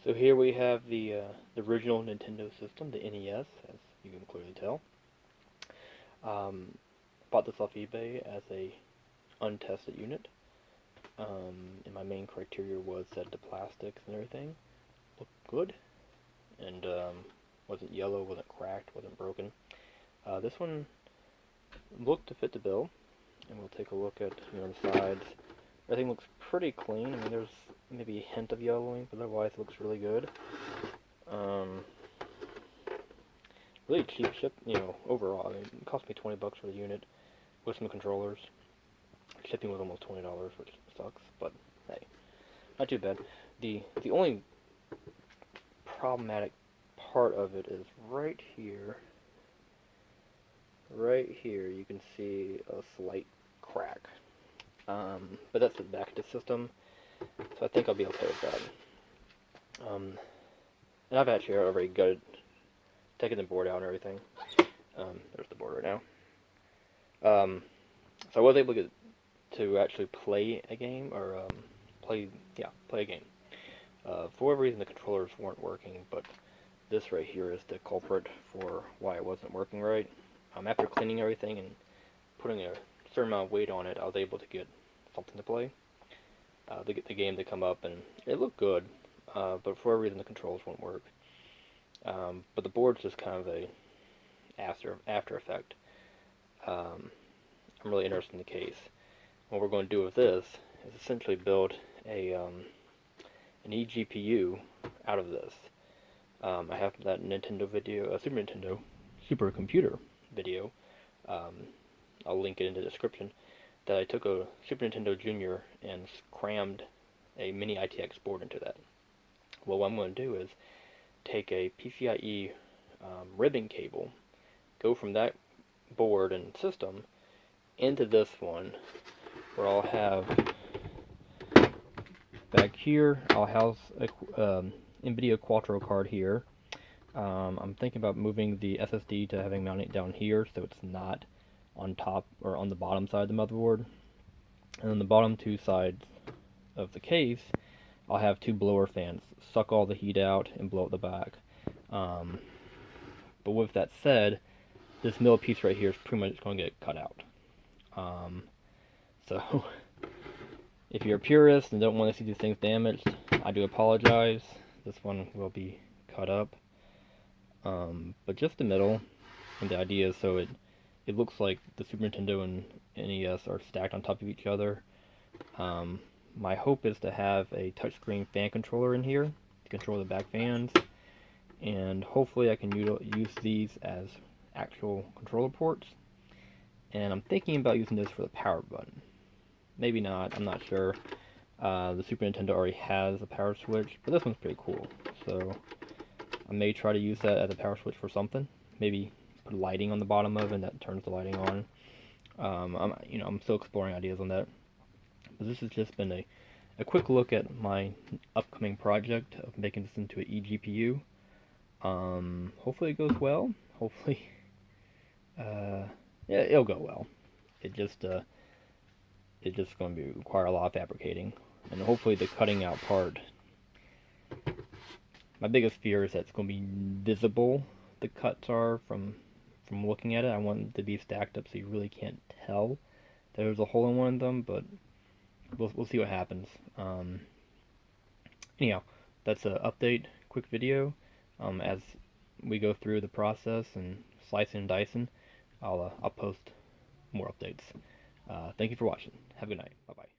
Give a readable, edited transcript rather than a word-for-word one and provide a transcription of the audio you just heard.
So here we have the original Nintendo system, the NES, as you can clearly tell. Bought this off eBay as a untested unit, and my main criteria was that the plastics and everything looked good, and wasn't yellow, wasn't cracked, wasn't broken. This one looked to fit the bill, and we'll take a look at the sides. Everything looks pretty clean. I mean, there's maybe a hint of yellowing, but otherwise it looks really good. Really cheap overall. I mean, it cost me $20 for the unit with some controllers. Shipping was almost $20, which sucks, but hey, not too bad. The only problematic part of it is right here. Right here, you can see a slight crack. But that's the back of the system, so I think I'll be okay with that. And I've actually already taken the board out and everything. There's the board right now. So I was able to actually play a game, or play a game. For whatever reason, the controllers weren't working, but this right here is the culprit for why it wasn't working right. After cleaning everything and putting a certain amount of weight on it, I was able to get something to play. The game to come up, and it looked good, but for whatever reason the controls won't work. But the board's just kind of a after effect. I'm really interested in the case. What we're going to do with this is essentially build an eGPU out of this. I have that Nintendo video, Super Nintendo supercomputer video. I'll link it in the description. That I took a Super Nintendo Junior and crammed a mini ITX board into that. Well, what I'm going to do is take a PCIe ribbon cable, go from that board and system into this one, where I'll have back here, I'll house a NVIDIA Quadro card here. I'm thinking about moving the SSD to having mounted down here so it's not on top or on the bottom side of the motherboard. And on the bottom two sides of the case, I'll have two blower fans, suck all the heat out and blow up the back. But with that said, this middle piece right here is pretty much going to get cut out. So, if you're a purist and don't want to see these things damaged, I do apologize. This one will be cut up. But just the middle, and the idea is so it looks like the Super Nintendo and NES are stacked on top of each other. My hope is to have a touchscreen fan controller in here to control the back fans, and hopefully I can use these as actual controller ports. And I'm thinking about using this for the power button. Maybe not, I'm not sure. The Super Nintendo already has a power switch, but this one's pretty cool. So I may try to use that as a power switch for something. Maybe put lighting on the bottom of it, and that turns the lighting on. I'm still exploring ideas on that. But this has just been a quick look at my upcoming project of making this into an eGPU. Hopefully it goes well. Hopefully, yeah, it'll go well. It's just going to require a lot of fabricating, and hopefully the cutting out part. My biggest fear is that it's going to be visible. The cuts are from looking at it. I want it to be stacked up so you really can't tell there's a hole in one of them, but we'll see what happens. Anyhow, that's an update, quick video. As we go through the process and slicing and dicing, I'll post more updates. Thank you for watching. Have a good night. Bye-bye.